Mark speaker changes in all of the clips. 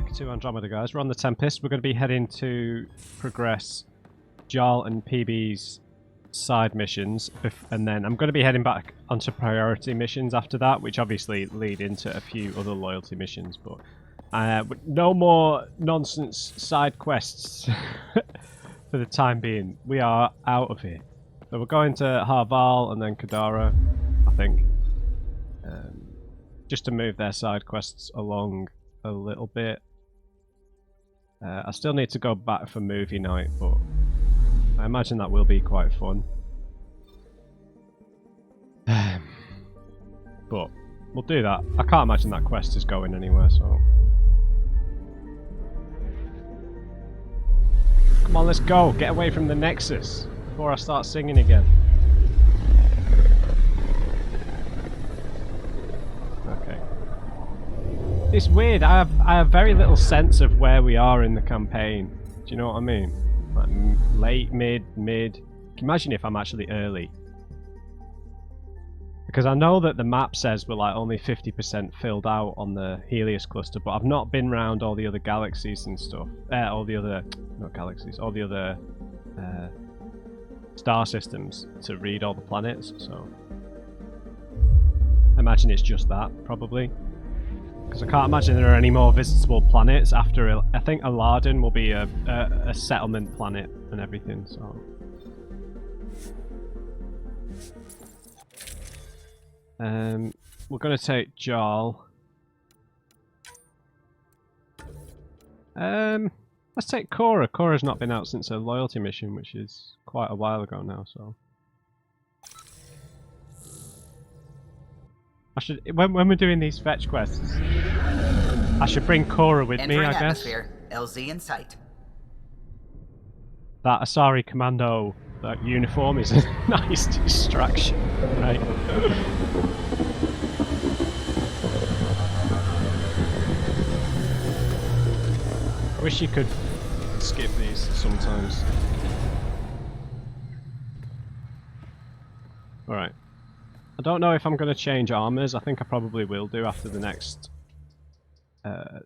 Speaker 1: back to Andromeda, guys. We're on the Tempest. We're going to be heading to progress Jarl and PB's side missions, and then I'm going to be heading back onto priority missions after that, which obviously lead into a few other loyalty missions, but no more nonsense side quests for the time being. We are out of here. So we're going to Harval and then Kadara, I think, just to move their side quests along a little bit. I still need to go back for movie night, but I imagine that will be quite fun. But we'll do that. I can't imagine that quest is going anywhere, so... Come on, let's go! Get away from the Nexus before I start singing again. Okay. It's weird, I have very little sense of where we are in the campaign. Do you know what I mean? Like late, mid. Imagine if I'm actually early. Because I know that the map says we're like only 50% filled out on the Helios cluster, but I've not been around all the other galaxies and stuff. All the other, not galaxies, all the other star systems to read all the planets, so... I imagine it's just that, probably. Because I can't imagine there are any more visitable planets after... I think Aladdin will be a settlement planet and everything, so... We're going to take Jarl. Let's take Cora. Cora's not been out since her loyalty mission, which is quite a while ago now, so... I should, when we're doing these fetch quests, I should bring Cora with me, I guess.
Speaker 2: LZ in sight.
Speaker 1: That Asari Commando uniform is a nice distraction, right? I wish you could skip these sometimes. Alright. I don't know if I'm going to change armors. I think I probably will do after the next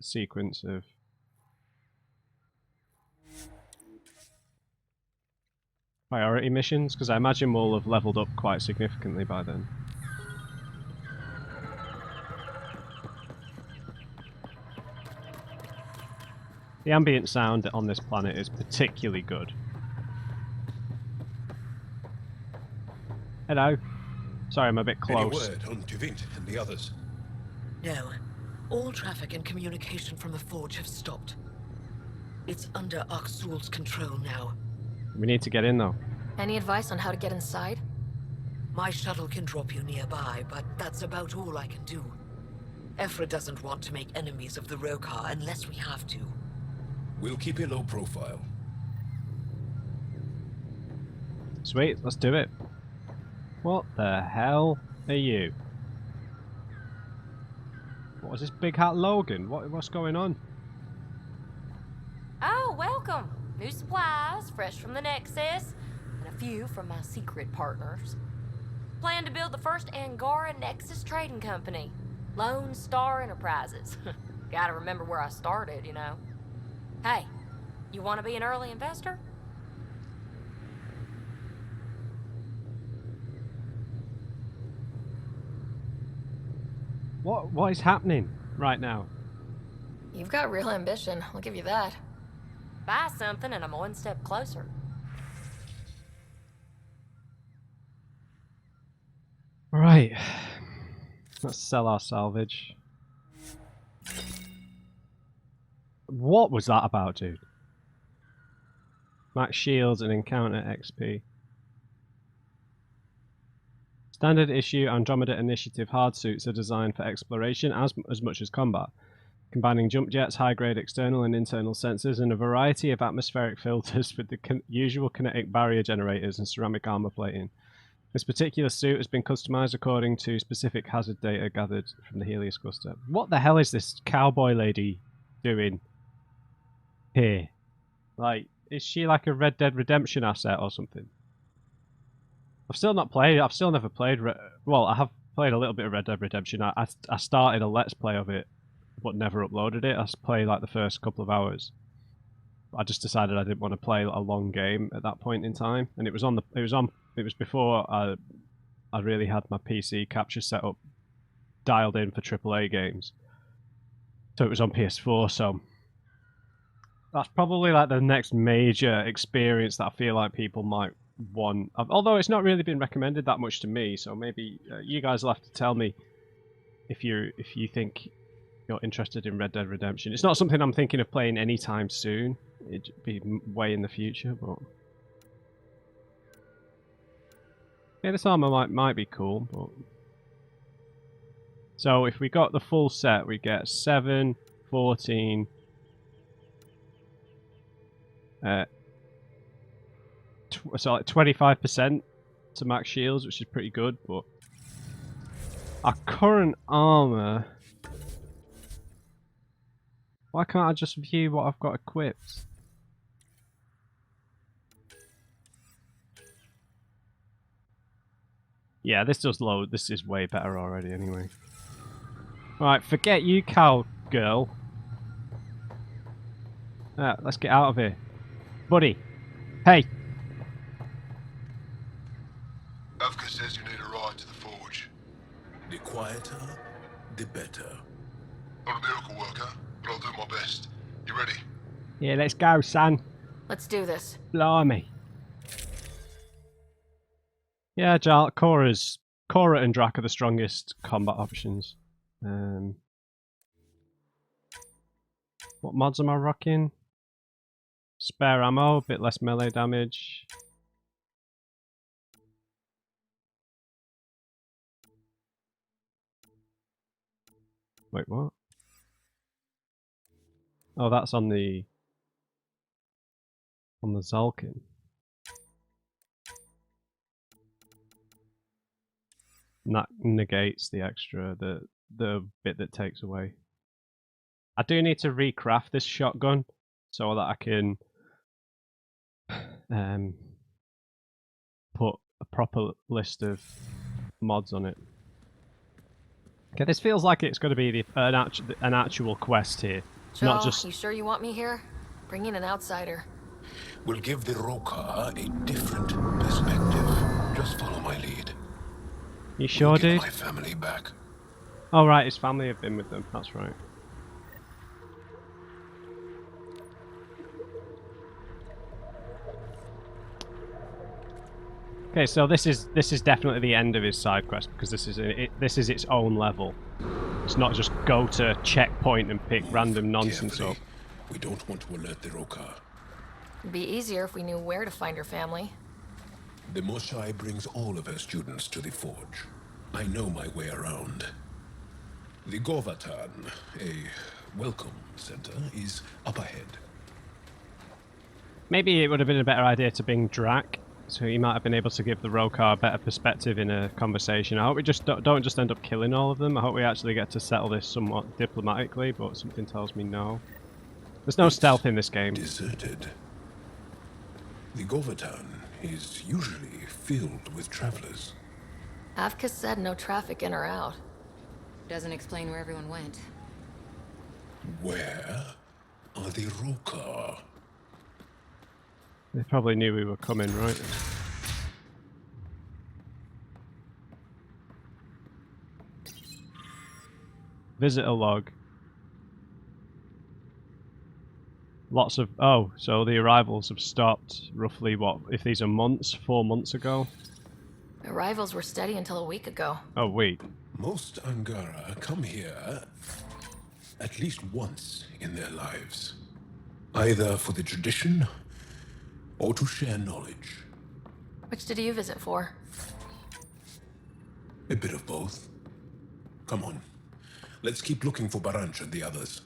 Speaker 1: sequence of... priority missions, because I imagine we'll have leveled up quite significantly by then. The ambient sound on this planet is particularly good. Hello. Sorry, I'm a bit close.
Speaker 3: Any word on Tuvint and the others?
Speaker 4: No. All traffic and communication from the Forge have stopped. It's under Aksul's control now.
Speaker 1: We need to get in, though.
Speaker 5: Any advice on how to get inside?
Speaker 4: My shuttle can drop you nearby, but that's about all I can do. Ephra doesn't want to make enemies of the Rokar unless we have to.
Speaker 3: We'll keep a low profile.
Speaker 1: Sweet, let's do it. What the hell are you? What was this big hat Logan? What's going on?
Speaker 5: Oh, welcome. New supplies, fresh from the Nexus, and a few from my secret partners. Plan to build the first Angara Nexus trading company. Lone Star Enterprises. Gotta remember where I started, you know. Hey, you want to be an early investor?
Speaker 1: What is happening right now?
Speaker 5: You've got real ambition, I'll give you that. Buy something and I'm one step closer.
Speaker 1: Right. Let's sell our salvage. What was that about, dude? Max shields and encounter XP. Standard issue Andromeda Initiative hard suits are designed for exploration as much as combat, combining jump jets, high-grade external and internal sensors, and a variety of atmospheric filters with the usual kinetic barrier generators and ceramic armor plating. This particular suit has been customized according to specific hazard data gathered from the Helios cluster. What the hell is this cowboy lady doing here? Like, is she like a Red Dead Redemption asset or something? I've still never played, well, I have played a little bit of Red Dead Redemption. I started a Let's Play of it but never uploaded it. I played like the first couple of hours. I just decided I didn't want to play a long game at that point in time, and it was before I really had my PC capture set up dialed in for AAA games. So it was on PS4, so that's probably like the next major experience that I feel like people might want. Although it's not really been recommended that much to me, so maybe you guys will have to tell me if you think you're interested in Red Dead Redemption. It's not something I'm thinking of playing anytime soon. It'd be way in the future, but yeah, this armor might be cool. But so if we got the full set, we get 7, 14. So like 25% to max shields, which is pretty good, but our current armor. Why can't I just view what I've got equipped? Yeah, this does load. This is way better already anyway. Right, forget you, cowgirl. Let's get out of here. Buddy. Hey.
Speaker 3: Avka says you need a ride to the forge. The quieter, the better. I'm a miracle worker, but I'll do my best. You ready?
Speaker 1: Yeah, let's go, son.
Speaker 5: Let's do this.
Speaker 1: Blimey. Yeah, Cora and Drac are the strongest combat options. What mods am I rocking? Spare ammo, a bit less melee damage. Wait, what? Oh, that's on the Zalkin. And that negates the extra, the bit that takes away. I do need to recraft this shotgun so that I can put a proper list of mods on it. Okay, this feels like it's going to be an actual quest here.
Speaker 5: Joel,
Speaker 1: Not just...
Speaker 5: you sure you want me here? Bring in an outsider.
Speaker 3: We'll give the Roka a different perspective. Just follow my lead.
Speaker 1: You sure,
Speaker 3: We'll
Speaker 1: dude?
Speaker 3: get my family back.
Speaker 1: Oh, right, his family have been with them. That's right. Okay, so this is definitely the end of his side quest because this is its own level. It's not just go to checkpoint and pick random nonsense up.
Speaker 3: We don't want to alert the Roka.
Speaker 5: It'd be easier if we knew where to find her family.
Speaker 3: The Moshai brings all of her students to the forge. I know my way around. The Govatan, a welcome center, is up ahead.
Speaker 1: Maybe it would have been a better idea to bring Drac, so he might have been able to give the Rokar a better perspective in a conversation. I hope we just don't just end up killing all of them. I hope we actually get to settle this somewhat diplomatically, but something tells me no. There's no stealth in this game.
Speaker 3: Deserted. The Govatan is usually filled with travelers.
Speaker 5: Avka said no traffic in or out.
Speaker 2: Doesn't explain where everyone went.
Speaker 3: Where are the Roka?
Speaker 1: They probably knew we were coming, right? Visitor log. Lots of... Oh, so the arrivals have stopped roughly, what, if these are months? 4 months ago?
Speaker 5: Arrivals were steady until a week ago.
Speaker 1: Oh, wait.
Speaker 3: Most Angara come here at least once in their lives. Either for the tradition or to share knowledge.
Speaker 5: Which did you visit for?
Speaker 3: A bit of both. Come on. Let's keep looking for Baranch and the others.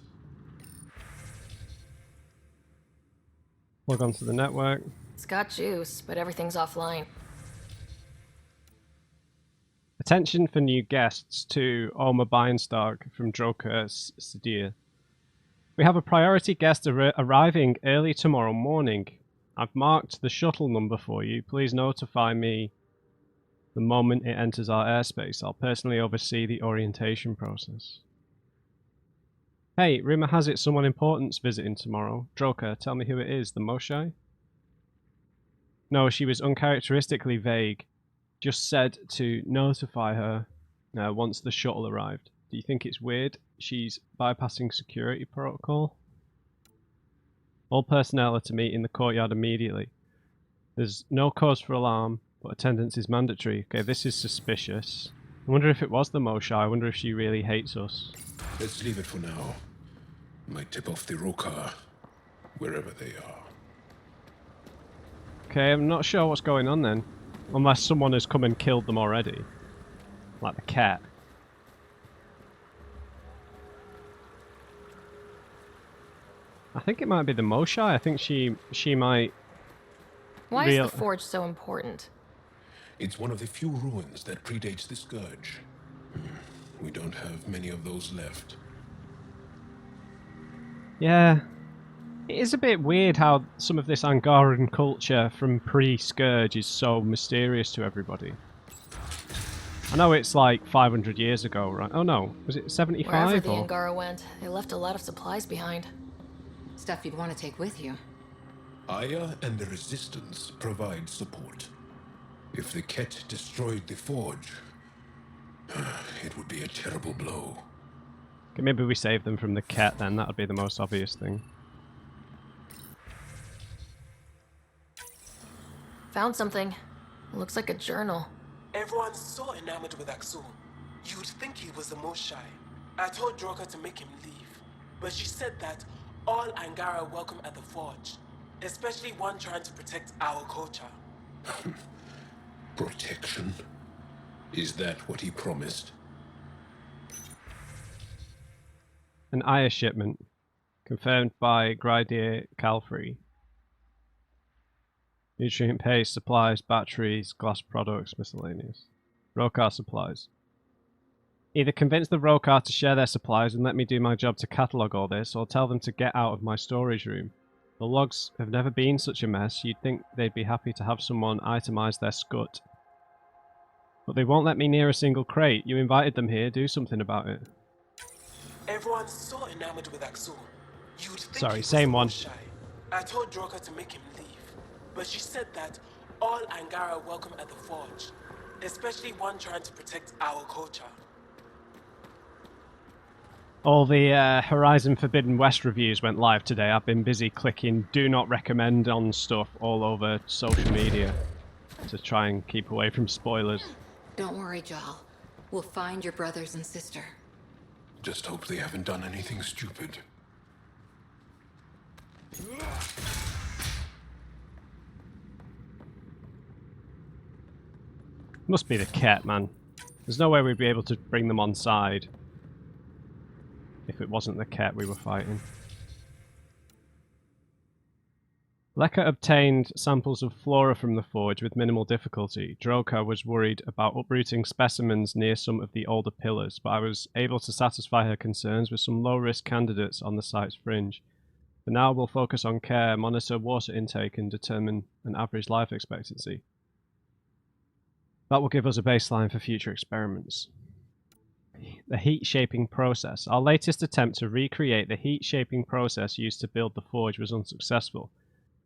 Speaker 1: Log onto the network.
Speaker 5: It's got juice, but everything's offline.
Speaker 1: Attention for new guests to Oma Beinstark from Droka Sadir. We have a priority guest arriving early tomorrow morning. I've marked the shuttle number for you. Please notify me the moment it enters our airspace. I'll personally oversee the orientation process. Hey, rumour has it someone important's visiting tomorrow. Droker, tell me who it is. The Moshai? No, she was uncharacteristically vague. Just said to notify her once the shuttle arrived. Do you think it's weird she's bypassing security protocol? All personnel are to meet in the courtyard immediately. There's no cause for alarm, but attendance is mandatory. Okay, this is suspicious. I wonder if it was the Moshai. I wonder if she really hates us.
Speaker 3: Let's leave it for now. Might tip off the Rokar, wherever they are.
Speaker 1: Okay, I'm not sure what's going on then. Unless someone has come and killed them already. Like the cat. I think it might be the Moshai. I think she might...
Speaker 5: Why is the forge so important?
Speaker 3: It's one of the few ruins that predates the Scourge. We don't have many of those left.
Speaker 1: Yeah. It is a bit weird how some of this Angaran culture from pre-Scourge is so mysterious to everybody. I know it's like 500 years ago, right? Oh no, was it 75?
Speaker 5: Wherever the Angara went, they left a lot of supplies behind.
Speaker 2: Stuff you'd want to take with you.
Speaker 3: Aya and the Resistance provide support. If the Ket destroyed the Forge, it would be a terrible blow.
Speaker 1: Okay, maybe we save them from the cat then, that would be the most obvious thing.
Speaker 5: Found something. It looks like a journal.
Speaker 6: Everyone's so enamored with Axel. You'd think he was the most shy. I told Droka to make him leave, but she said that all Angara are welcome at the Forge, especially one trying to protect our culture.
Speaker 3: Protection? Is that what he promised?
Speaker 1: An Aya shipment. Confirmed by Grydir Calfrey. Nutrient paste, supplies, batteries, glass products, miscellaneous. Rokar supplies. Either convince the Rokar to share their supplies and let me do my job to catalogue all this, or tell them to get out of my storage room. The logs have never been such a mess, you'd think they'd be happy to have someone itemise their scut. But they won't let me near a single crate. You invited them here, do something about it.
Speaker 6: Everyone's so enamored with Axel. You'd think
Speaker 1: Sorry,
Speaker 6: he was
Speaker 1: same
Speaker 6: the
Speaker 1: one.
Speaker 6: most shy. I told Droka to make him leave, but she said that all Angara are welcome at the Forge, especially one trying to protect our culture.
Speaker 1: All the Horizon Forbidden West reviews went live today. I've been busy clicking do not recommend on stuff all over social media to try and keep away from spoilers.
Speaker 2: Don't worry, Jal. We'll find your brothers and sister.
Speaker 3: Just hope they haven't done anything stupid.
Speaker 1: Must be the cat, man. There's no way we'd be able to bring them on side if it wasn't the cat we were fighting. Lekka obtained samples of flora from the forge with minimal difficulty. Droka was worried about uprooting specimens near some of the older pillars, but I was able to satisfy her concerns with some low-risk candidates on the site's fringe. For now, we'll focus on care, monitor water intake, and determine an average life expectancy. That will give us a baseline for future experiments. The heat-shaping process. Our latest attempt to recreate the heat-shaping process used to build the forge was unsuccessful.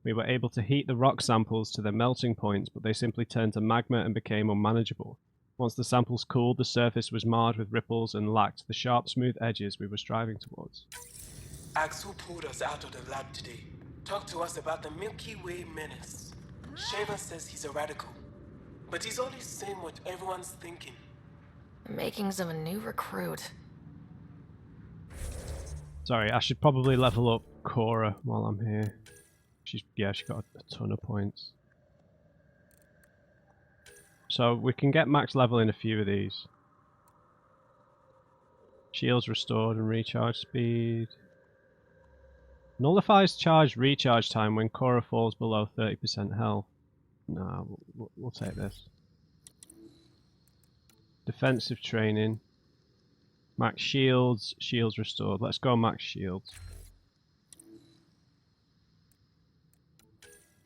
Speaker 1: We were able to heat the rock samples to their melting points, but they simply turned to magma and became unmanageable. Once the samples cooled, the surface was marred with ripples and lacked the sharp, smooth edges we were striving towards.
Speaker 6: Axel pulled us out of the lab today. Talked to us about the Milky Way menace. Shaver says he's a radical, but he's only saying what everyone's thinking.
Speaker 5: The makings of a new recruit.
Speaker 1: Sorry, I should probably level up Cora while I'm here. She got a ton of points. So we can get max level in a few of these. Shields restored and recharge speed. Nullifies charge recharge time when Cora falls below 30% health. Nah, we'll take this. Defensive training. Max shields. Shields restored. Let's go max shields.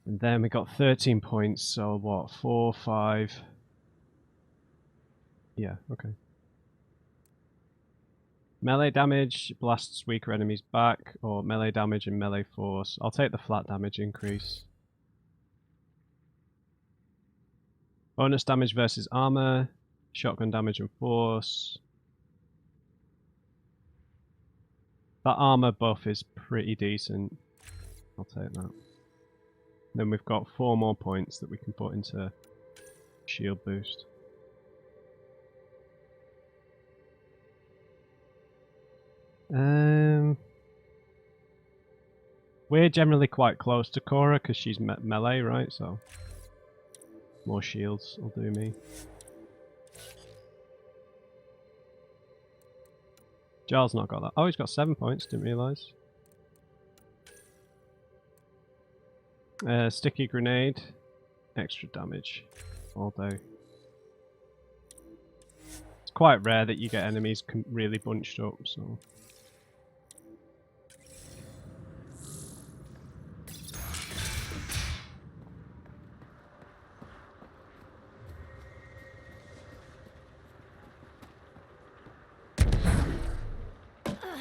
Speaker 1: And then we got 13 points, so what? 4, 5. Yeah, okay. Melee damage blasts weaker enemies back, or melee damage and melee force. I'll take the flat damage increase. Bonus damage versus armor, shotgun damage and force. That armor buff is pretty decent. I'll take that. Then we've got 4 more points that we can put into shield boost. We're generally quite close to Cora because she's melee, right? So more shields will do me. Giles not got that. Oh, he's got 7 points. Didn't realise. Sticky grenade, extra damage all day. It's quite rare that you get enemies really bunched up, so.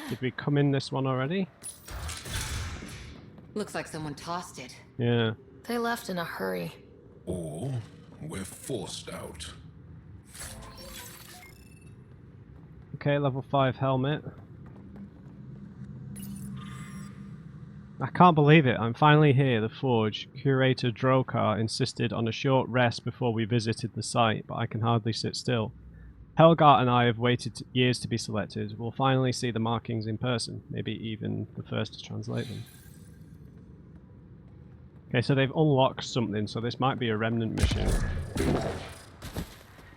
Speaker 1: Did we come in this one already?
Speaker 2: Looks like someone tossed it.
Speaker 1: Yeah.
Speaker 5: They left in a hurry.
Speaker 3: Or we're forced out.
Speaker 1: Okay, level 5 helmet. I can't believe it. I'm finally here, the Forge. Curator Drokar insisted on a short rest before we visited the site, but I can hardly sit still. Helgart and I have waited years to be selected. We'll finally see the markings in person, maybe even the first to translate them. Okay, so they've unlocked something, so this might be a remnant mission.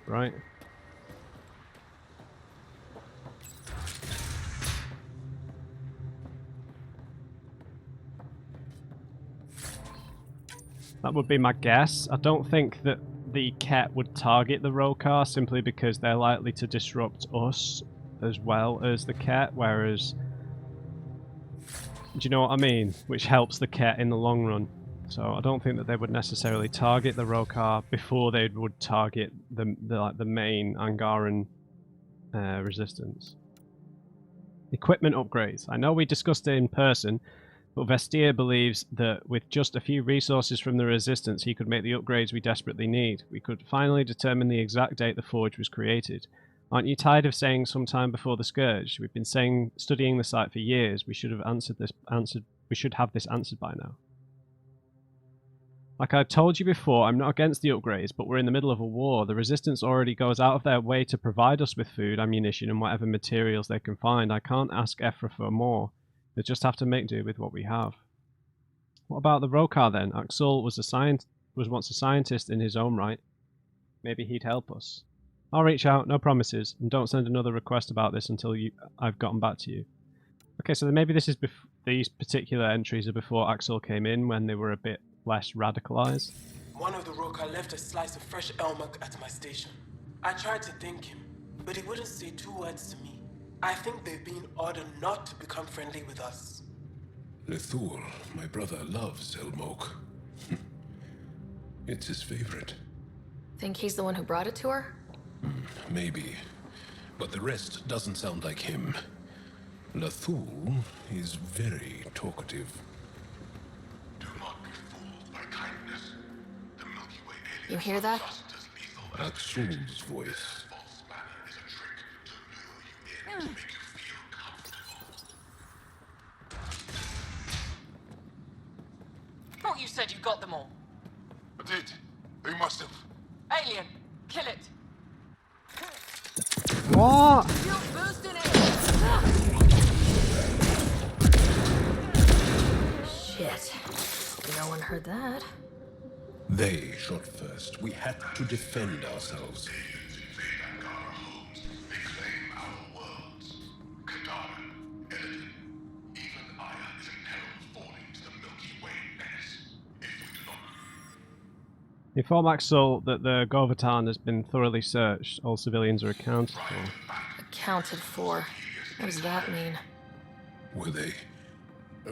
Speaker 1: Right? That would be my guess. I don't think that the Ket would target the Rokar simply because they're likely to disrupt us as well as the Ket, whereas... Do you know what I mean? Which helps the Ket in the long run. So I don't think that they would necessarily target the Rokar before they would target the main Angaran resistance. Equipment upgrades. I know we discussed it in person, but Vestir believes that with just a few resources from the Resistance, he could make the upgrades we desperately need. We could finally determine the exact date the Forge was created. Aren't you tired of saying sometime before the Scourge? We've been studying the site for years. We should have we should have this answered by now. Like I told you before, I'm not against the upgrades, but we're in the middle of a war. The Resistance already goes out of their way to provide us with food, ammunition, and whatever materials they can find. I can't ask Ephra for more. They just have to make do with what we have. What about the Rokar then? Axel was once a scientist in his own right. Maybe he'd help us. I'll reach out, no promises, and don't send another request about this until I've gotten back to you. Okay, so then maybe this is these particular entries are before Axel came in, when they were a bit less radicalized.
Speaker 6: One of the Rokar left a slice of fresh elmuck at my station. I tried to thank him, but he wouldn't say 2 words to me. I think they've been ordered not to become friendly with us.
Speaker 3: Lethul, my brother, loves elmok. It's his favorite.
Speaker 5: Think he's the one who brought it to her?
Speaker 3: Maybe. But the rest doesn't sound like him. Lethul is very talkative.
Speaker 7: Do not be fooled by kindness. The Milky Way aliens
Speaker 5: You hear that?
Speaker 7: just as lethal as
Speaker 3: Axel's voice.
Speaker 7: false banner is a trick to lure you in to make you feel comfortable.
Speaker 8: Thought you said you got them all.
Speaker 7: I did. They must have.
Speaker 8: Alien, kill it.
Speaker 1: What?
Speaker 8: Shield boosted it.
Speaker 5: Shit. No one heard that.
Speaker 3: They shot first. We had to defend ourselves.
Speaker 7: Aliens invade Angara homes. They claim our worlds. Kadara, Eladin, even Aya is in peril of falling to the Milky Way menace. If we do not
Speaker 1: Inform Axel that the Govatan has been thoroughly searched. All civilians are accounted for.
Speaker 5: Accounted for. What does that mean?
Speaker 3: Were they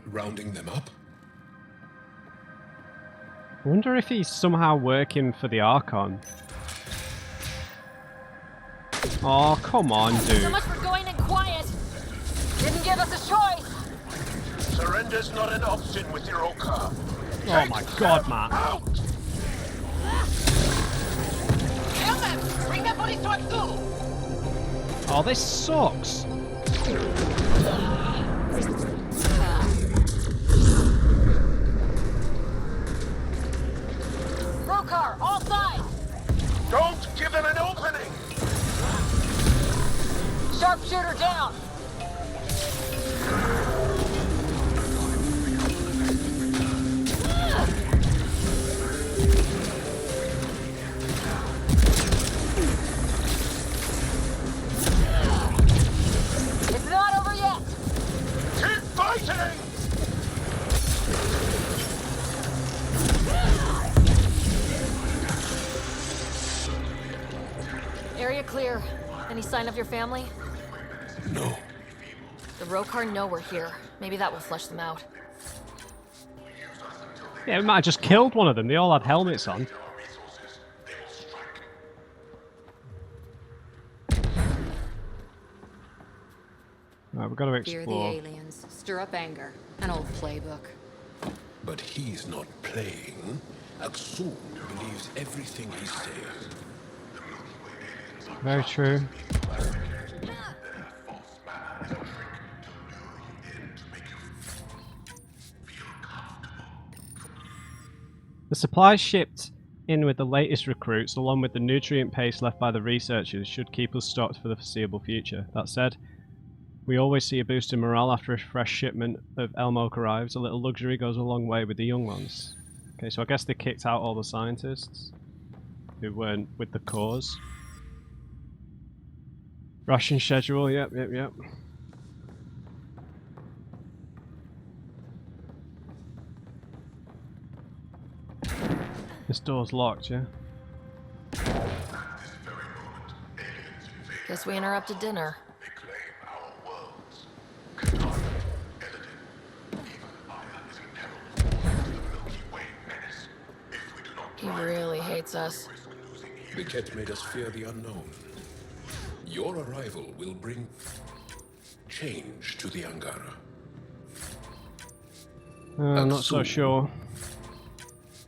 Speaker 3: rounding them up?
Speaker 1: I wonder if he's somehow working for the Archon. Oh, come on,
Speaker 5: So
Speaker 1: dude.
Speaker 5: much for going in quiet.
Speaker 8: give us a choice!
Speaker 3: Surrender's not an option with your Oka.
Speaker 1: Oh my god, Matt.
Speaker 3: Out!
Speaker 8: Kill them! Bring the police to Axul!
Speaker 1: Oh, this sucks.
Speaker 8: Rokar, all sides!
Speaker 3: Don't give him an opening!
Speaker 8: Sharpshooter down! It's not over yet!
Speaker 3: Keep fighting!
Speaker 5: Area clear. Any sign of your family?
Speaker 3: No.
Speaker 5: The Rokar know we're here. Maybe that will flush them out.
Speaker 1: Yeah, we might have just killed one of them. They all had helmets on. Right, we've got to
Speaker 2: Fear the
Speaker 1: explore.
Speaker 2: aliens, stir up anger. An old playbook.
Speaker 3: But he's not playing. Axul believes everything he's saying.
Speaker 1: Very true. The supplies shipped in with the latest recruits, along with the nutrient paste left by the researchers, should keep us stocked for the foreseeable future. That said, we always see a boost in morale after a fresh shipment of Elmoke arrives. A little luxury goes a long way with the young ones. Okay, so I guess they kicked out all the scientists who weren't with the cause. Ration schedule, yep. This door's locked, yeah?
Speaker 5: Guess we interrupted dinner. He really hates us.
Speaker 3: The Ket made us fear the unknown. Your arrival will bring change to the Angara.
Speaker 1: I'm not so sure.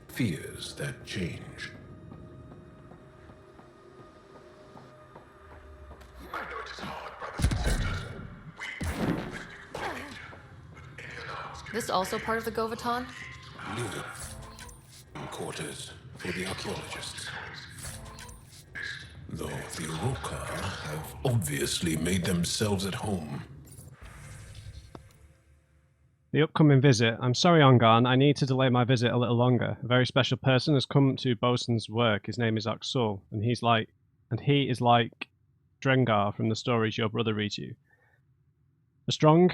Speaker 3: Fears that change. I know it is hard, brothers and sisters.
Speaker 5: This also part of the Govaton?
Speaker 3: Living quarters for the archaeologists. Though the Rokar have obviously made themselves at home.
Speaker 1: The upcoming visit. I'm sorry, Ongarn. I need to delay my visit a little longer. A very special person has come to Bosun's work. His name is Axul, and he is like Drengar from the stories your brother reads you. A strong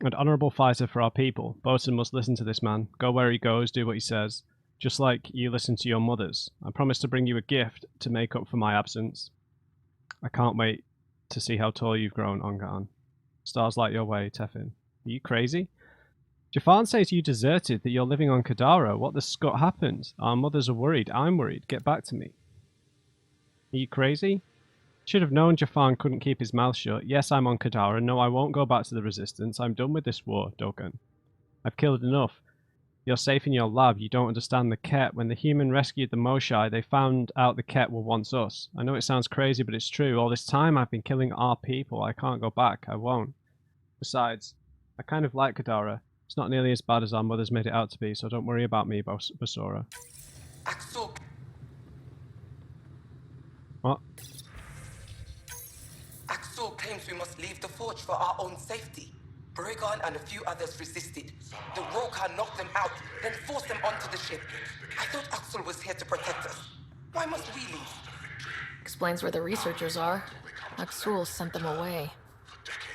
Speaker 1: and honourable fighter for our people. Bosun must listen to this man. Go where he goes, do what he says. Just like you listen to your mothers. I promise to bring you a gift to make up for my absence. I can't wait to see how tall you've grown, Ongarn. Stars light your way, Tefin. Are you crazy? Jafan says you deserted, that you're living on Kadara. What the scut happened? Our mothers are worried. I'm worried. Get back to me. Are you crazy? Should have known Jafan couldn't keep his mouth shut. Yes, I'm on Kadara. No, I won't go back to the Resistance. I'm done with this war, Dogan. I've killed enough. You're safe in your lab. You don't understand the Ket. When the human rescued the Moshai, they found out the Ket were once us. I know it sounds crazy, but it's true. All this time I've been killing our people. I can't go back. I won't. Besides, I kind of like Kadara. It's not nearly as bad as our mothers made it out to be, so don't worry about me, Basora.
Speaker 6: Axul,
Speaker 1: What?
Speaker 6: Axul claims we must leave the forge for our own safety. Bregon and a few others resisted. The Rokar knocked them out, then forced them onto the ship. I thought Axul was here to protect us. Why must we leave?
Speaker 5: Explains where the researchers are. Axul sent them away.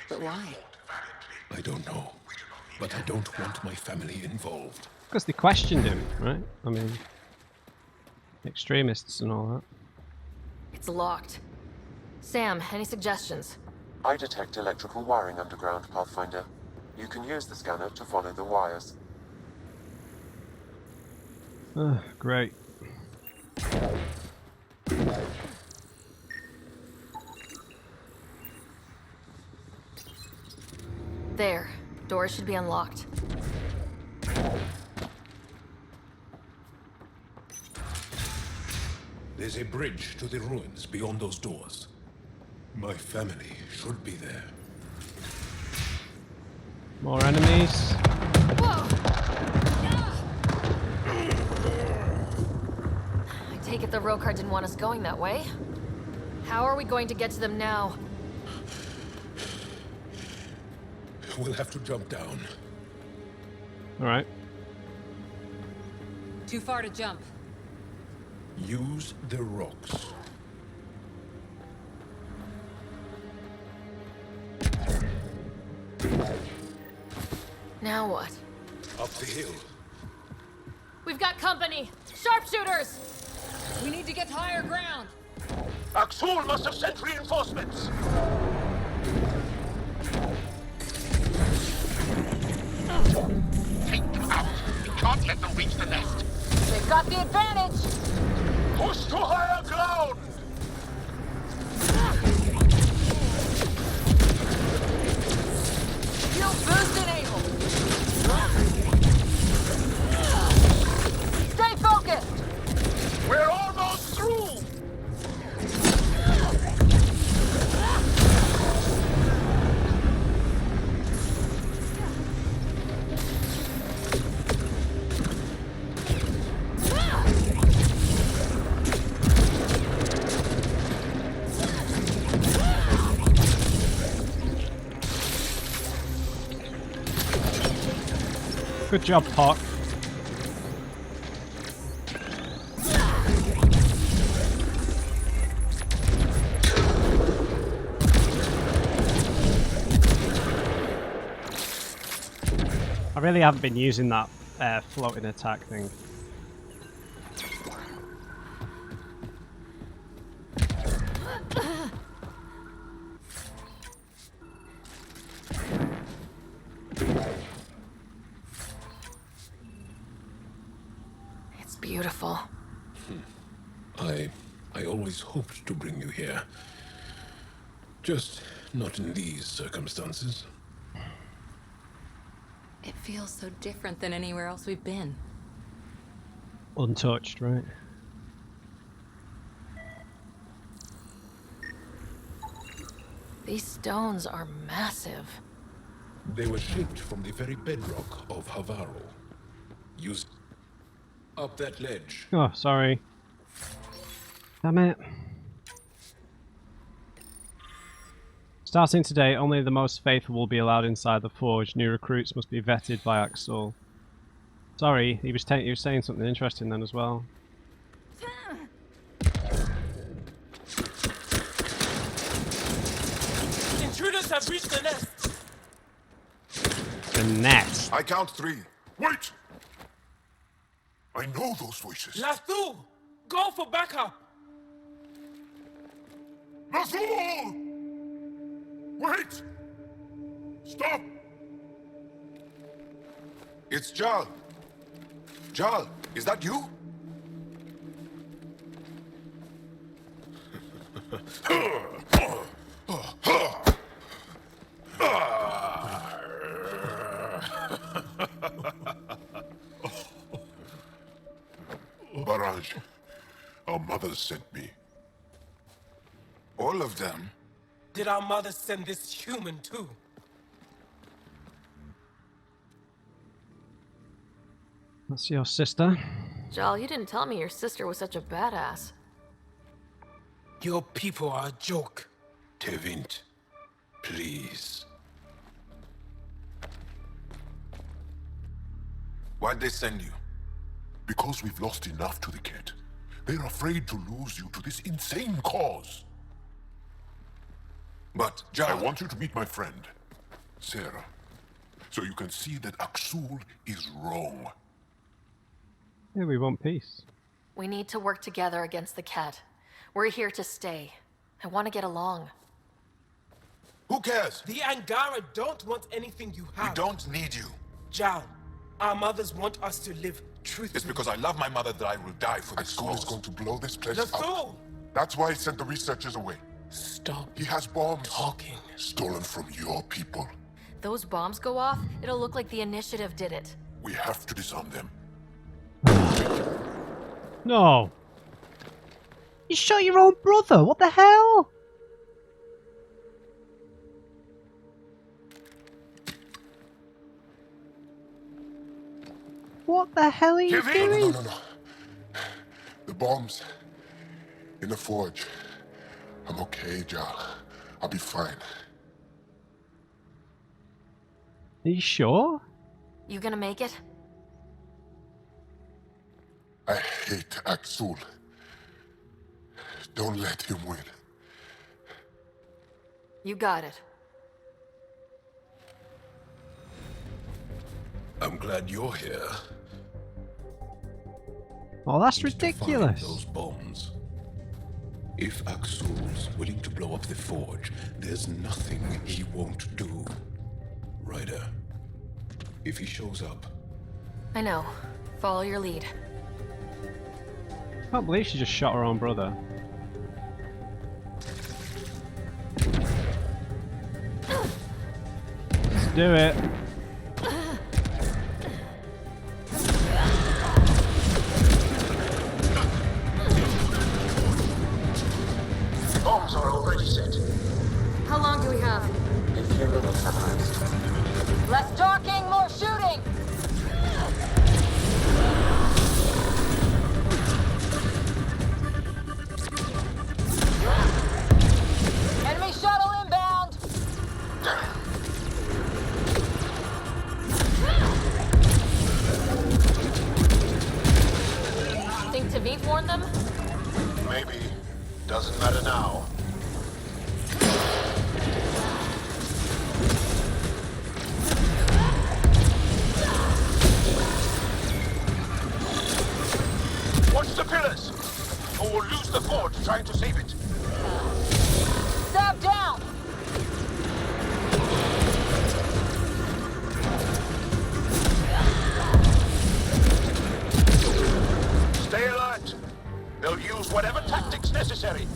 Speaker 2: But why?
Speaker 3: I don't know. But I don't want my family involved.
Speaker 1: Because they questioned him, right? I mean, extremists and all that.
Speaker 5: It's locked. Sam, any suggestions?
Speaker 9: I detect electrical wiring underground, Pathfinder. You can use the scanner to follow the wires.
Speaker 1: Great.
Speaker 5: There. Doors should be unlocked.
Speaker 3: There's a bridge to the ruins beyond those doors. My family should be there.
Speaker 1: More enemies.
Speaker 5: Whoa! I take it the Rokar didn't want us going that way. How are we going to get to them now?
Speaker 3: We'll have to jump down.
Speaker 1: Alright.
Speaker 2: Too far to jump.
Speaker 3: Use the rocks.
Speaker 5: Now what?
Speaker 3: Up the hill.
Speaker 5: We've got company! Sharpshooters!
Speaker 2: We need to get to higher ground.
Speaker 7: Axul must have sent reinforcements! Take them out! We can't let them reach the nest!
Speaker 8: They've got the advantage!
Speaker 7: Push to higher ground!
Speaker 8: Shield boost enabled! Stay focused!
Speaker 7: We're almost through!
Speaker 1: Good job, Pot. I really haven't been using that floating attack thing.
Speaker 5: It's beautiful.
Speaker 3: I always hoped to bring you here. Just not in these circumstances.
Speaker 2: It feels so different than anywhere else we've been.
Speaker 1: Untouched, right?
Speaker 5: These stones are massive.
Speaker 3: They were shaped from the very bedrock of Havaro. Use up that ledge.
Speaker 1: Oh, sorry. Damn it. Starting today, only the most faithful will be allowed inside the forge. New recruits must be vetted by Axel. Sorry, he was saying something interesting then as well.
Speaker 6: Intruders have reached the nest.
Speaker 1: The net.
Speaker 7: I count 3. Wait! I know those voices.
Speaker 6: Lathul, go for backup.
Speaker 7: Lathul! Wait! Stop! It's Jal. Jal, is that you? Barrage, our mothers sent me. All of them?
Speaker 6: Did our mother send this human too?
Speaker 1: That's your sister.
Speaker 5: Jal, you didn't tell me your sister was such a badass.
Speaker 6: Your people are a joke.
Speaker 3: Tevint, please.
Speaker 7: Why'd they send you? Because we've lost enough to the kid. They're afraid to lose you to this insane cause. But, Jal, I want you to meet my friend, Sarah, so you can see that Axul is wrong.
Speaker 1: Yeah, we want peace.
Speaker 5: We need to work together against the cat. We're here to stay. I want to get along.
Speaker 7: Who cares?
Speaker 6: The Angara don't want anything you have.
Speaker 7: We don't need you.
Speaker 6: Jal, our mothers want us to live truthfully.
Speaker 7: It's because I love my mother that I will die for this cause. Axul is going to blow this place up.
Speaker 6: Lathul!
Speaker 7: That's why he sent the researchers away.
Speaker 6: Stop
Speaker 7: He has bombs.
Speaker 6: talking.
Speaker 7: Stolen from your people.
Speaker 5: those bombs go off, it'll look like the Initiative did it.
Speaker 7: We have to disarm them.
Speaker 1: No. You shot your own brother. What the hell? What the hell are you doing?
Speaker 7: No. The bombs in the forge. I'm okay, Jal. I'll be fine.
Speaker 1: Are you sure?
Speaker 5: You gonna make it?
Speaker 7: I hate Axul. Don't let him win.
Speaker 5: You got it.
Speaker 3: I'm glad you're here.
Speaker 1: Oh, that's
Speaker 3: To find
Speaker 1: ridiculous.
Speaker 3: those bombs. If Axul's willing to blow up the forge, there's nothing he won't do. Ryder, if he shows up,
Speaker 5: I know. Follow your lead.
Speaker 1: I can't believe she just shot her own brother. Let's do it.
Speaker 7: Bombs are already set.
Speaker 5: How long do we have?
Speaker 9: A few minutes at most.
Speaker 5: Less talking, more shooting! Enemy shuttle inbound! Think Tavit warned them?
Speaker 7: Maybe. Doesn't matter now. Watch the pillars! Or we'll lose the forge trying to save it.
Speaker 5: Stab down!
Speaker 7: Stay alert. They'll use whatever tactics necessary.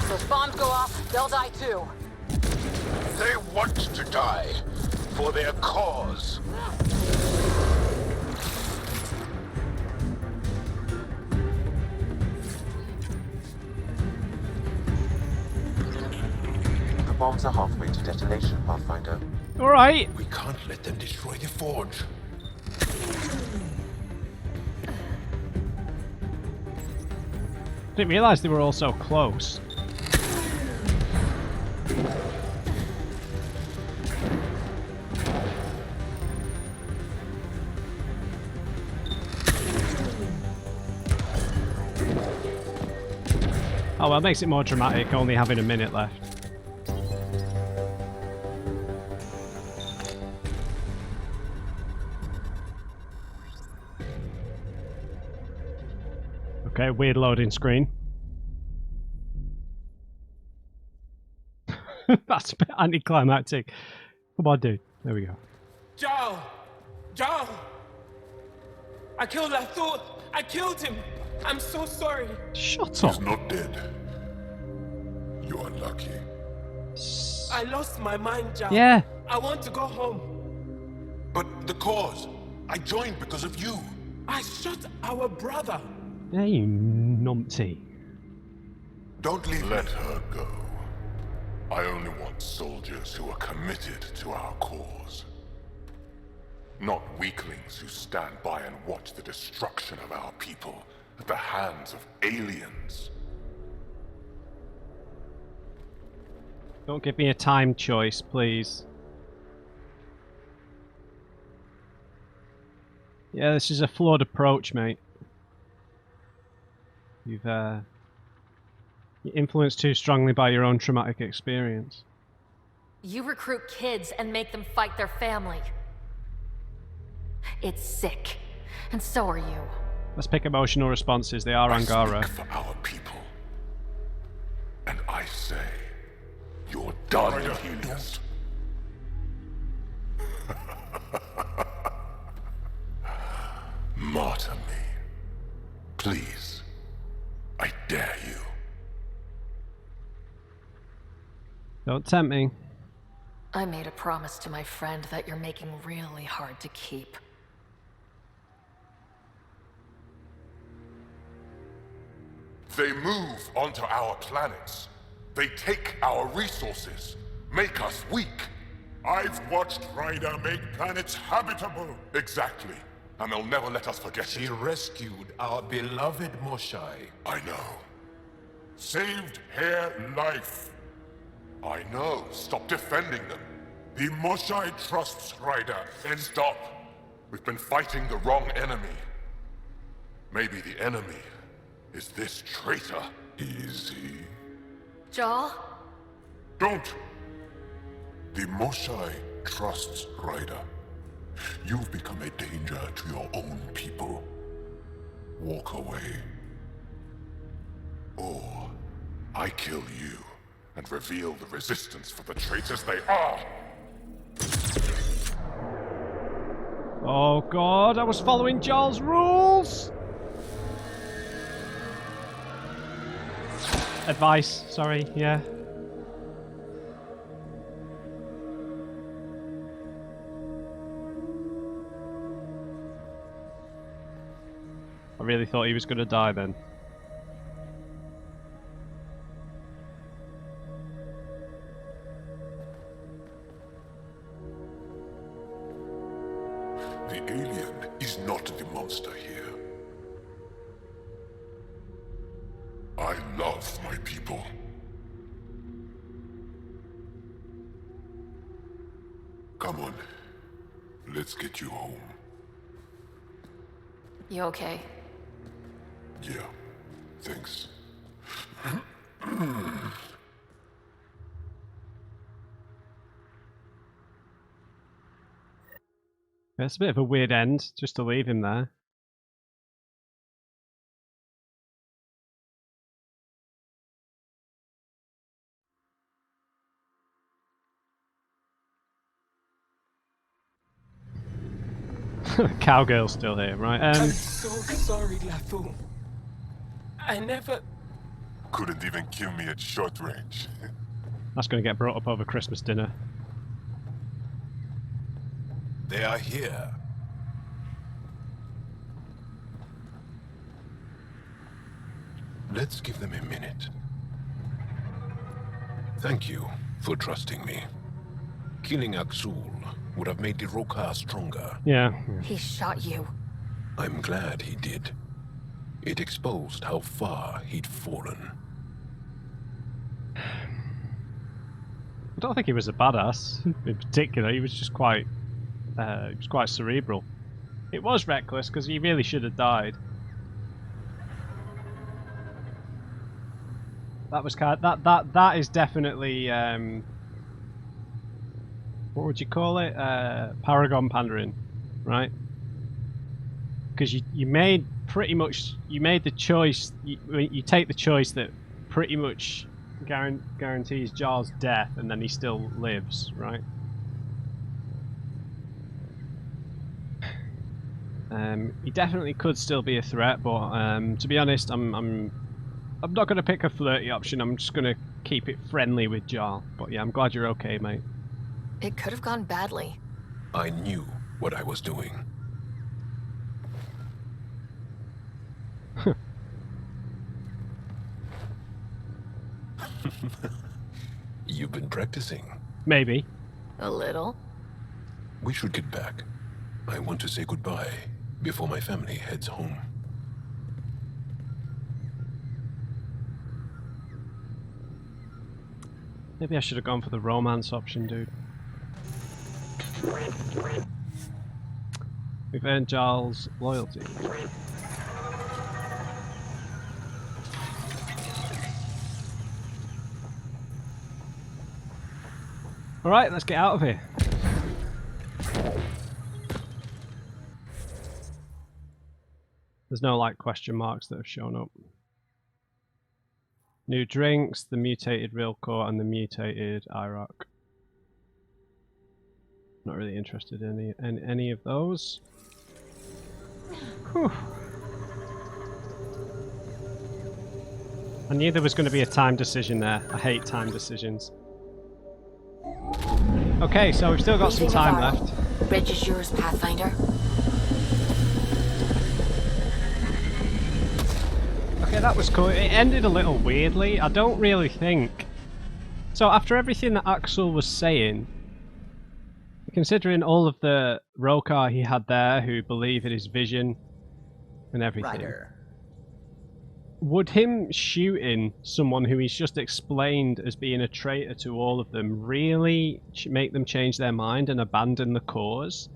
Speaker 5: Those bombs go off, they'll die too.
Speaker 7: They want to die for their cause.
Speaker 9: The bombs are halfway to detonation, Pathfinder.
Speaker 1: Alright.
Speaker 3: we can't let them destroy the forge.
Speaker 1: Didn't realise they were all so close. Oh well, it makes it more dramatic, only having a minute left. Okay, weird loading screen. That's a bit anticlimactic. Come on, dude. There we go.
Speaker 6: Jal! Jal! I killed Lathul! I killed him! I'm so sorry!
Speaker 1: Shut up.
Speaker 7: He's not dead. You're unlucky.
Speaker 6: I lost my mind, Jal.
Speaker 1: Yeah.
Speaker 6: I want to go home.
Speaker 3: But the cause, I joined because of you.
Speaker 6: I shot our brother.
Speaker 1: Hey, you numpty.
Speaker 7: Don't leave. Let her go. I only want soldiers who are committed to our cause. Not weaklings who stand by and watch the destruction of our people at the hands of aliens.
Speaker 1: Don't give me a time choice, please. Yeah, this is a flawed approach, mate. You're influenced too strongly by your own traumatic experience.
Speaker 5: You recruit kids and make them fight their family. It's sick. And so are you.
Speaker 1: Let's pick emotional responses. They are
Speaker 7: I
Speaker 1: Angara.
Speaker 7: speak for our people. And I say, you're done, Helios. Martyr me. Please. I dare you.
Speaker 1: Don't tempt me.
Speaker 5: I made a promise to my friend that you're making really hard to keep.
Speaker 7: They move onto our planets. They take our resources, make us weak. I've watched Ryder make planets habitable. Exactly. And they'll never let us forget
Speaker 3: She
Speaker 7: it.
Speaker 3: rescued our beloved Moshai.
Speaker 7: I know. Saved her life. I know. Stop defending them. The Moshai trusts Ryder. Then stop. We've been fighting the wrong enemy. Maybe the enemy is this traitor.
Speaker 3: Easy.
Speaker 5: Jaal?
Speaker 7: Don't! The Moshai trusts Ryder. You've become a danger to your own people. Walk away. Or I kill you and reveal the resistance for the traitors they are.
Speaker 1: Oh god, I was following Jaal's rules! Advice, sorry, yeah. I really thought he was going to die then.
Speaker 7: The alien is not the monster here. I love my people. Come on. Let's get you home.
Speaker 5: You okay?
Speaker 7: Yeah. Thanks.
Speaker 1: It's a bit of a weird end, just to leave him there. Cowgirl's still here, right?
Speaker 6: I'm so sorry, Lathu. I never...
Speaker 7: Couldn't even kill me at short range.
Speaker 1: That's going to get brought up over Christmas dinner.
Speaker 3: They are here. Let's give them a minute. Thank you for trusting me. Killing Aksul would have made the Rokar stronger.
Speaker 1: Yeah.
Speaker 5: He shot you.
Speaker 3: I'm glad he did. It exposed how far he'd fallen.
Speaker 1: I don't think he was a badass in particular. He was just quite, cerebral. It was reckless because he really should have died. That was kind of, that is definitely what would you call it? Paragon pandering, right? Because you made the choice. You take the choice that pretty much guarantees Jaal's death, and then he still lives, right? He definitely could still be a threat, but to be honest, I'm not going to pick a flirty option. I'm just going to keep it friendly with Jaal. But yeah, I'm glad you're okay, mate.
Speaker 5: It could have gone badly.
Speaker 3: I knew what I was doing. You've been practicing.
Speaker 1: Maybe.
Speaker 5: A little.
Speaker 3: We should get back. I want to say goodbye before my family heads home.
Speaker 1: Maybe I should have gone for the romance option, dude. We've earned Jaal's loyalty. Alright, let's get out of here. There's no like question marks that have shown up. New drinks, the mutated real core and the mutated IROC. Not really interested in any of those. Whew. I knew there was going to be a time decision there. I hate time decisions. Okay, so we've still got some time left.
Speaker 2: Bridge is yours, Pathfinder.
Speaker 1: Okay, that was cool. It ended a little weirdly. I don't really think... So after everything that Axel was saying, considering all of the Rokar he had there who believe in his vision and everything, would him shooting someone who he's just explained as being a traitor to all of them really make them change their mind and abandon the cause?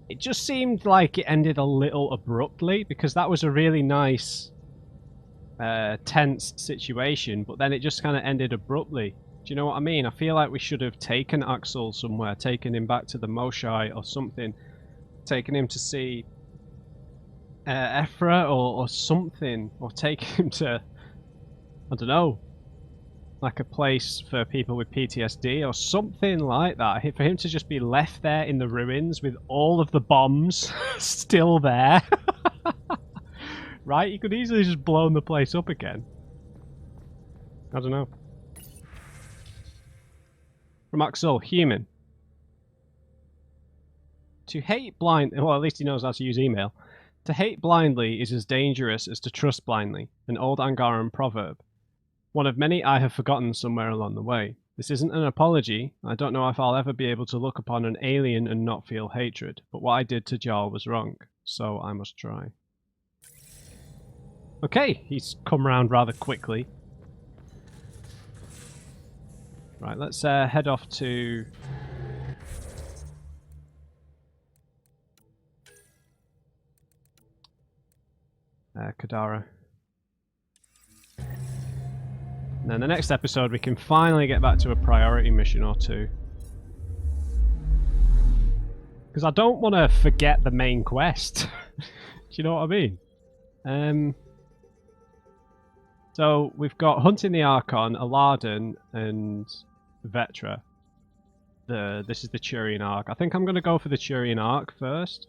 Speaker 1: It just seemed like it ended a little abruptly, because that was a really nice, tense situation, but then it just kind of ended abruptly. Do you know what I mean? I feel like we should have taken Axel somewhere, taken him back to the Moshai or something, taken him to see Ephra or something, or taken him to, I don't know, like a place for people with PTSD or something like that. For him to just be left there in the ruins with all of the bombs still there. Right? You could easily just blown the place up again. I don't know. From Axel, human. To hate blind... Well, at least he knows how to use email. To hate blindly is as dangerous as to trust blindly, an old Angaran proverb. One of many I have forgotten somewhere along the way. This isn't an apology. I don't know if I'll ever be able to look upon an alien and not feel hatred, but what I did to Jarl was wrong, so I must try. Okay, he's come round rather quickly. Right, let's head off to... Kadara. And then the next episode we can finally get back to a priority mission or two. Because I don't want to forget the main quest. Do you know what I mean? So we've got Hunting the Archon, Alardan, and Vetra. This is the Turian Arc. I think I'm going to go for the Turian Arc first.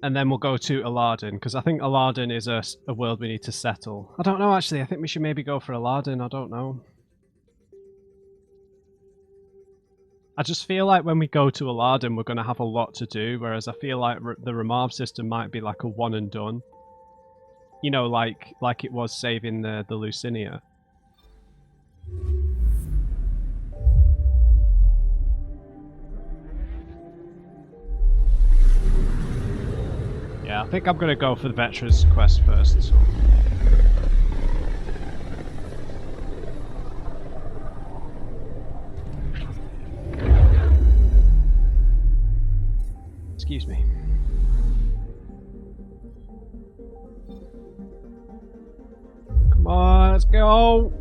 Speaker 1: And then we'll go to Alardan, because I think Alardan is a world we need to settle. I don't know, actually. I think we should maybe go for Alardan. I don't know. I just feel like when we go to Alardan, we're going to have a lot to do, whereas I feel like the Remav system might be like a one and done. You know, like it was saving the Lucinia. Yeah, I think I'm going to go for the Vetra's quest first. So. Excuse me. Come on, let's go!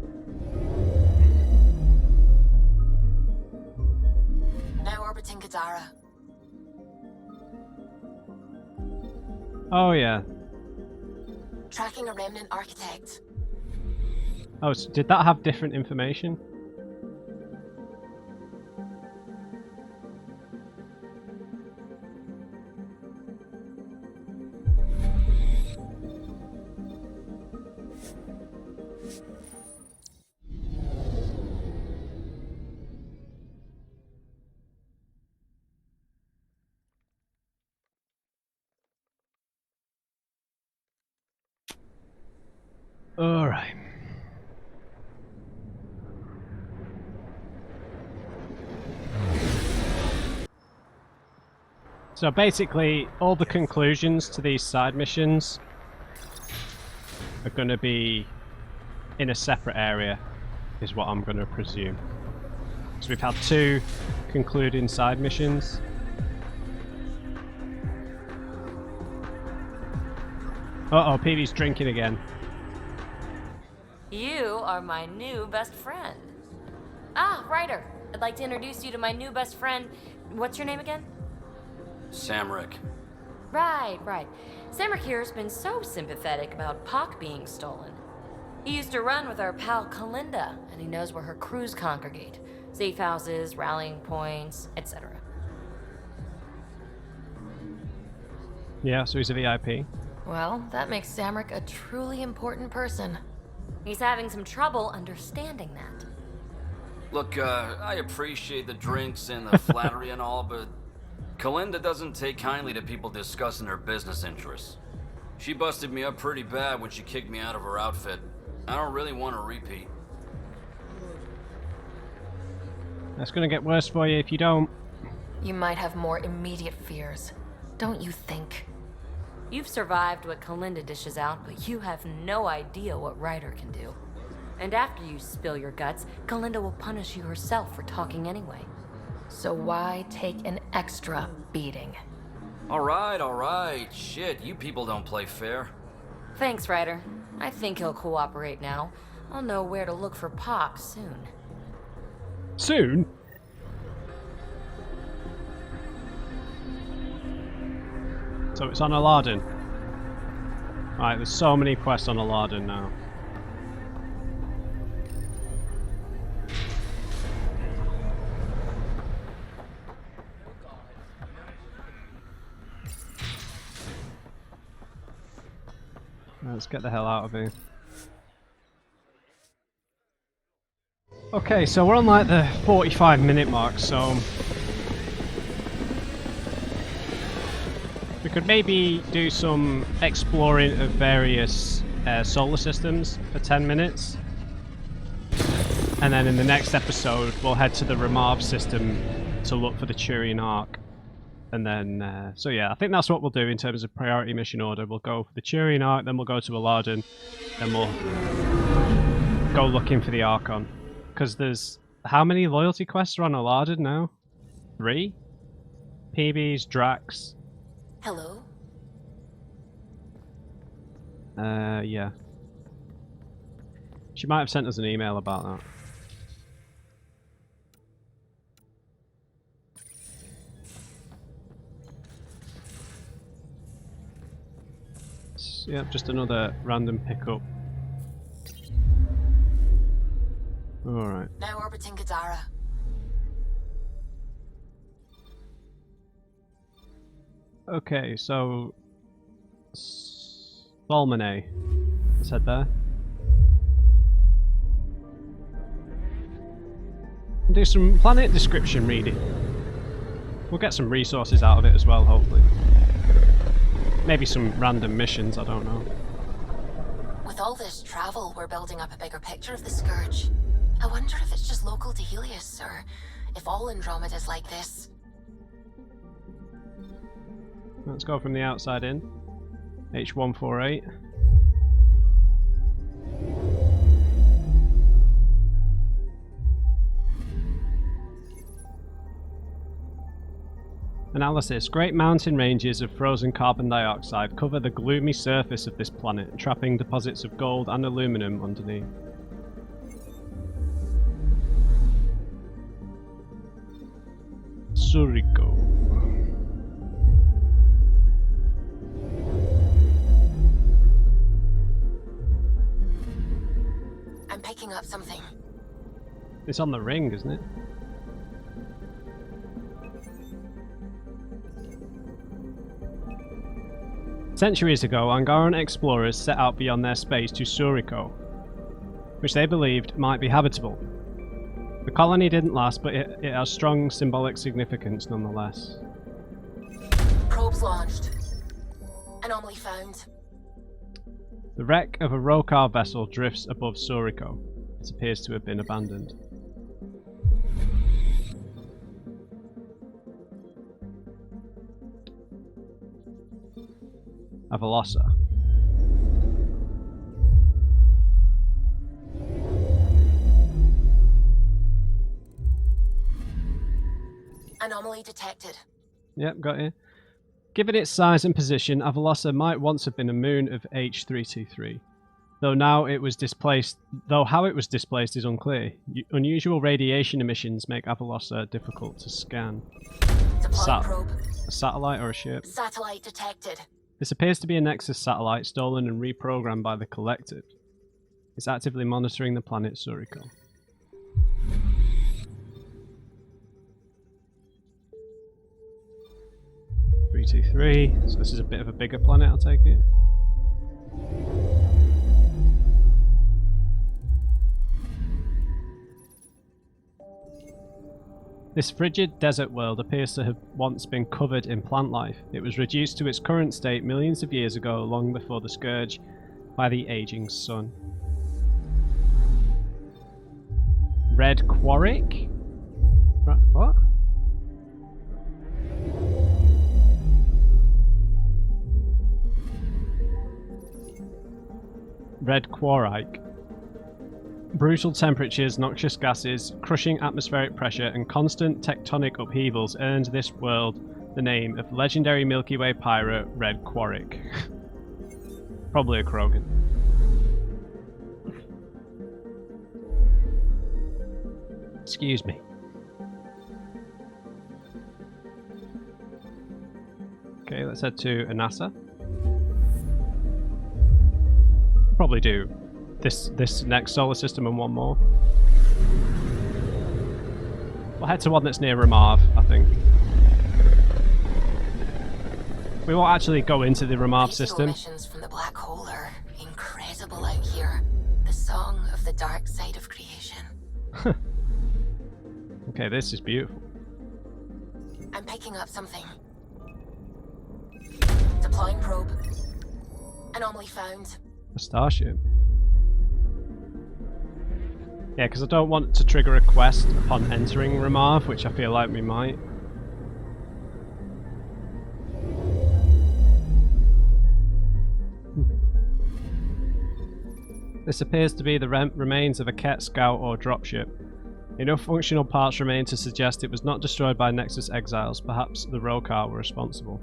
Speaker 2: Now orbiting Kadara.
Speaker 1: Oh, yeah.
Speaker 2: Tracking a remnant architect.
Speaker 1: Oh, so did that have different information? Alright. So basically, all the conclusions to these side missions are going to be in a separate area, is what I'm going to presume. So we've had 2 concluding side missions. Uh-oh, Peevy's drinking again.
Speaker 5: You are my new best friend. Ah, Ryder. I'd like to introduce you to my new best friend. What's your name again?
Speaker 10: Samric.
Speaker 5: Right. Samric here's been so sympathetic about Pock being stolen. He used to run with our pal Kalinda, and he knows where her crews congregate. Safe houses, rallying points, etc.
Speaker 1: Yeah, so he's a VIP.
Speaker 5: Well, that makes Samric a truly important person. He's having some trouble understanding that.
Speaker 10: Look, I appreciate the drinks and the flattery and all, but Kalinda doesn't take kindly to people discussing her business interests. She busted me up pretty bad when she kicked me out of her outfit. I don't really want to repeat.
Speaker 1: That's gonna get worse for you if you don't.
Speaker 5: You might have more immediate fears, don't you think?
Speaker 2: You've survived what Kalinda dishes out, but you have no idea what Ryder can do. And after you spill your guts, Kalinda will punish you herself for talking anyway.
Speaker 5: So why take an extra beating?
Speaker 10: Alright. Shit, you people don't play fair.
Speaker 2: Thanks, Ryder. I think he'll cooperate now. I'll know where to look for Pop soon.
Speaker 1: Soon? So it's on Aladdin. Right, there's so many quests on Aladdin now. Let's get the hell out of here. Okay, so we're on like the 45-minute mark, so we could maybe do some exploring of various solar systems for 10 minutes. And then in the next episode, we'll head to the Ramarv system to look for the Turian Ark. And then, so yeah, I think that's what we'll do in terms of priority mission order. We'll go for the Turian Ark, then we'll go to Aladdin, then we'll go looking for the Archon. Because there's... how many loyalty quests are on Aladdin now? 3? PBs, Drax.
Speaker 2: Hello?
Speaker 1: Yeah. She might have sent us an email about that. Yep, just another random pickup. Alright.
Speaker 8: Now orbiting Gadara.
Speaker 1: Okay, so... Solmane. Let's head there. Do some planet description reading. We'll get some resources out of it as well, hopefully. Maybe some random missions, I don't know.
Speaker 8: With all this travel, we're building up a bigger picture of the Scourge. I wonder if it's just local to Helios, or if all Andromeda's like this.
Speaker 1: Let's go from the outside in. H148. Analysis. Great mountain ranges of frozen carbon dioxide cover the gloomy surface of this planet, trapping deposits of gold and aluminum underneath. Suriko.
Speaker 8: I'm picking up something.
Speaker 1: It's on the ring, isn't it? Centuries ago, Angaran explorers set out beyond their space to Suriko, which they believed might be habitable. The colony didn't last, but it has strong symbolic significance nonetheless.
Speaker 8: Probes launched. Anomaly found.
Speaker 1: The wreck of a Rokar vessel drifts above Suriko. It appears to have been abandoned. A Velosa.
Speaker 8: Anomaly detected.
Speaker 1: Yep, got you. Given its size and position, Avalasa might once have been a moon of H323. Though how it was displaced is unclear. Unusual radiation emissions make Avalasa difficult to scan.
Speaker 8: Deploying probe.
Speaker 1: A satellite or a ship?
Speaker 8: Satellite detected.
Speaker 1: This appears to be a Nexus satellite stolen and reprogrammed by the Collective. It's actively monitoring the planet Suriko. 223. So this is a bit of a bigger planet, I'll take it. This frigid desert world appears to have once been covered in plant life. It was reduced to its current state millions of years ago, long before the scourge by the aging sun. Red Quarric? What? Red Quarric. Brutal temperatures, noxious gases, crushing atmospheric pressure, and constant tectonic upheavals earned this world the name of legendary Milky Way pirate Red Quarric. Probably a Krogan. Excuse me. Okay, let's head to Anassa. Probably do this next solar system and one more. We'll head to one that's near Ramav, I think. We won't actually go into the Ramav system.
Speaker 8: Missions from the black hole are incredible out here. The song of the dark side of creation.
Speaker 1: Okay, this is beautiful.
Speaker 8: I'm picking up something. Deploying probe. Anomaly found.
Speaker 1: A starship. Yeah, because I don't want to trigger a quest upon entering Ramav, which I feel like we might. This appears to be the remains of a Ket scout or dropship. Enough functional parts remain to suggest it was not destroyed by Nexus exiles. Perhaps the Rokar were responsible.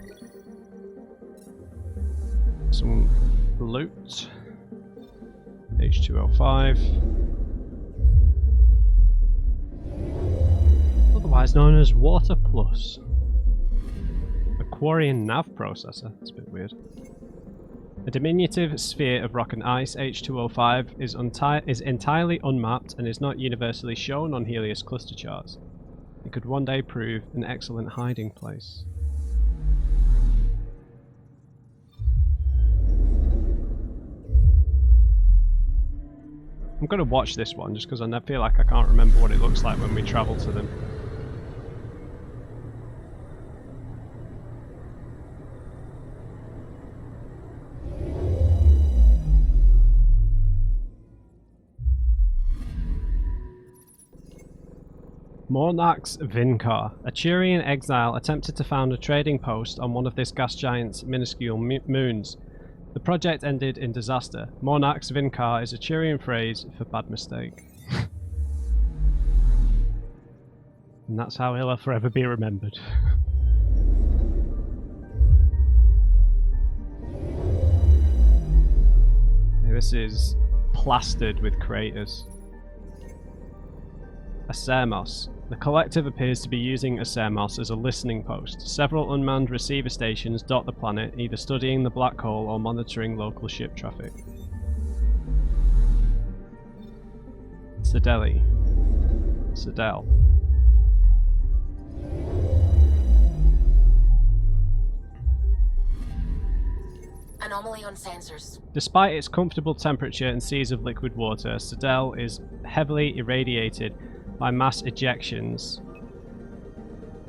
Speaker 1: Some loot. H2O5. Otherwise known as Water Plus. A Quarian nav processor. That's a bit weird. A diminutive sphere of rock and ice, H2O5, is entirely unmapped and is not universally shown on Helios cluster charts. It could one day prove an excellent hiding place. I'm going to watch this one just because I feel like I can't remember what it looks like when we travel to them. Mornax Vinkar, a Turian exile, attempted to found a trading post on one of this gas giant's minuscule moons. The project ended in disaster. Mornax Vinkar is a Turian phrase for bad mistake. And that's how he'll forever be remembered. This is plastered with craters. Acermos. The collective appears to be using Acermos as a listening post. Several unmanned receiver stations dot the planet, either studying the black hole or monitoring local ship traffic. Sedeli. Sedel.
Speaker 8: Anomaly on sensors.
Speaker 1: Despite its comfortable temperature and seas of liquid water, Sedel is heavily irradiated by mass ejections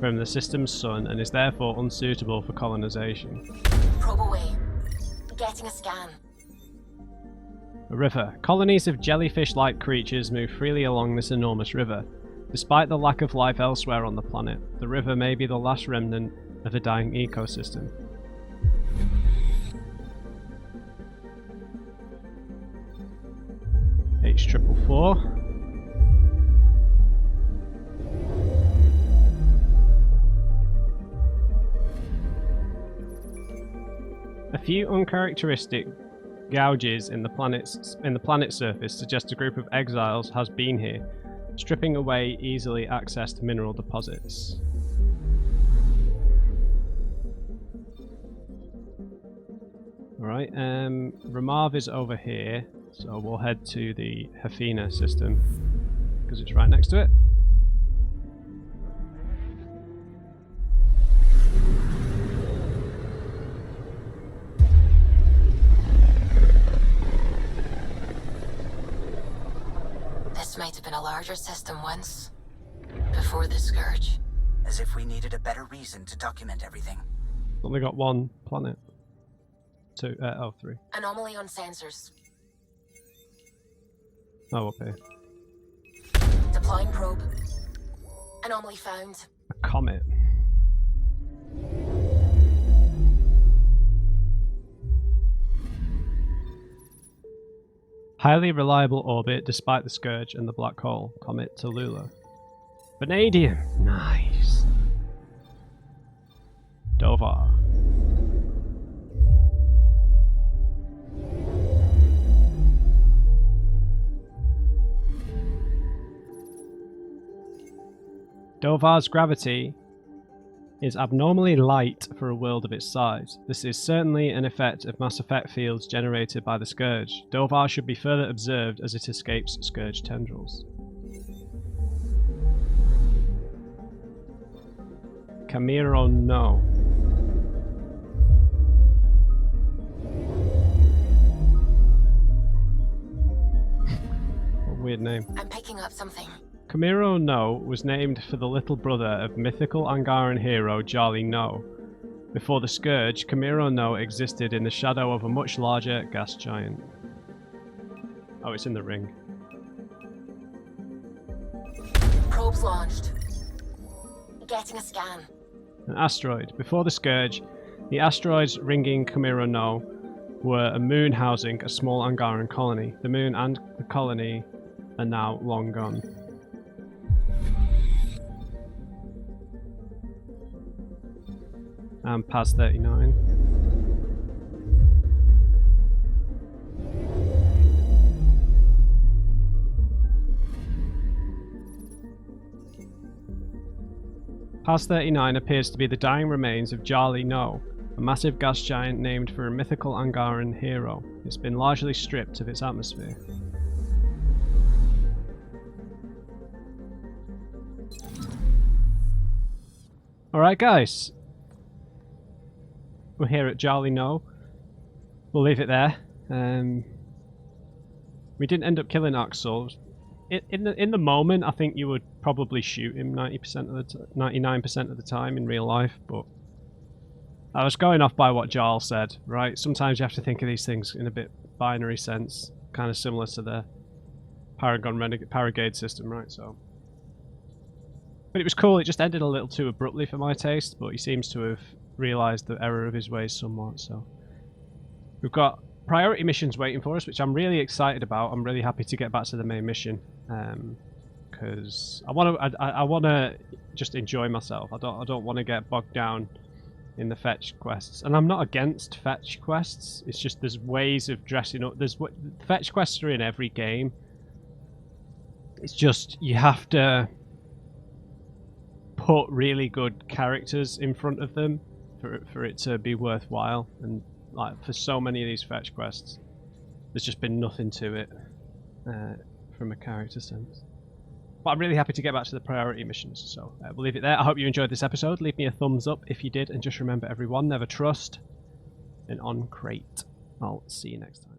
Speaker 1: from the system's sun and is therefore unsuitable for colonization.
Speaker 8: Probe away. Getting a scan.
Speaker 1: A river. Colonies of jellyfish-like creatures move freely along this enormous river. Despite the lack of life elsewhere on the planet, the river may be the last remnant of a dying ecosystem. H444. A few uncharacteristic gouges in the planet's surface suggest a group of exiles has been here, stripping away easily accessed mineral deposits. Alright, Ramav is over here, so we'll head to the Hefina system, because it's right next to it.
Speaker 8: in a larger system once. Before the Scourge.
Speaker 11: As if we needed a better reason to document everything.
Speaker 1: Only got one planet. Two, three.
Speaker 8: Anomaly on sensors.
Speaker 1: Oh, okay.
Speaker 8: Deploying probe. Anomaly found.
Speaker 1: A comet. Highly reliable orbit despite the Scourge and the black hole. Comet to Lula. Vanadium. Nice. Dovar. Dovar's gravity is abnormally light for a world of its size. This is certainly an effect of mass effect fields generated by the Scourge. Dovar should be further observed as it escapes Scourge tendrils. Camiro no. What a weird name.
Speaker 8: I'm picking up something.
Speaker 1: Camiro No was named for the little brother of mythical Angaran hero Jali No. Before the Scourge, Camiro No existed in the shadow of a much larger gas giant. Oh, it's in the ring.
Speaker 8: Probes launched. Getting a scan.
Speaker 1: An asteroid. Before the Scourge, the asteroids ringing Camiro No were a moon housing a small Angaran colony. The moon and the colony are now long gone. And past 39. Past 39 appears to be the dying remains of Jali No, a massive gas giant named for a mythical Angaran hero. It's been largely stripped of its atmosphere. Alright guys, we're here at Jali No. We'll leave it there. We didn't end up killing Axel. In the moment, I think you would probably shoot him 99% of the time in real life, but I was going off by what Jarl said, right? Sometimes you have to think of these things in a bit binary sense, kind of similar to the Paragon Paragade system, right? So, but it was cool. It just ended a little too abruptly for my taste, but he seems to have realised the error of his ways somewhat. So we've got priority missions waiting for us, which I'm really excited about. I'm really happy to get back to the main mission because I want to just enjoy myself. I don't want to get bogged down in the fetch quests, and I'm not against fetch quests. It's just there's ways of dressing up. Fetch quests are in every game. It's just you have to put really good characters in front of them for it to be worthwhile, and like for so many of these fetch quests there's just been nothing to it from a character sense. But I'm really happy to get back to the priority missions, so we'll leave it there. I hope you enjoyed this episode. Leave me a thumbs up if you did, and just remember everyone, never trust, and on crate. I'll see you next time.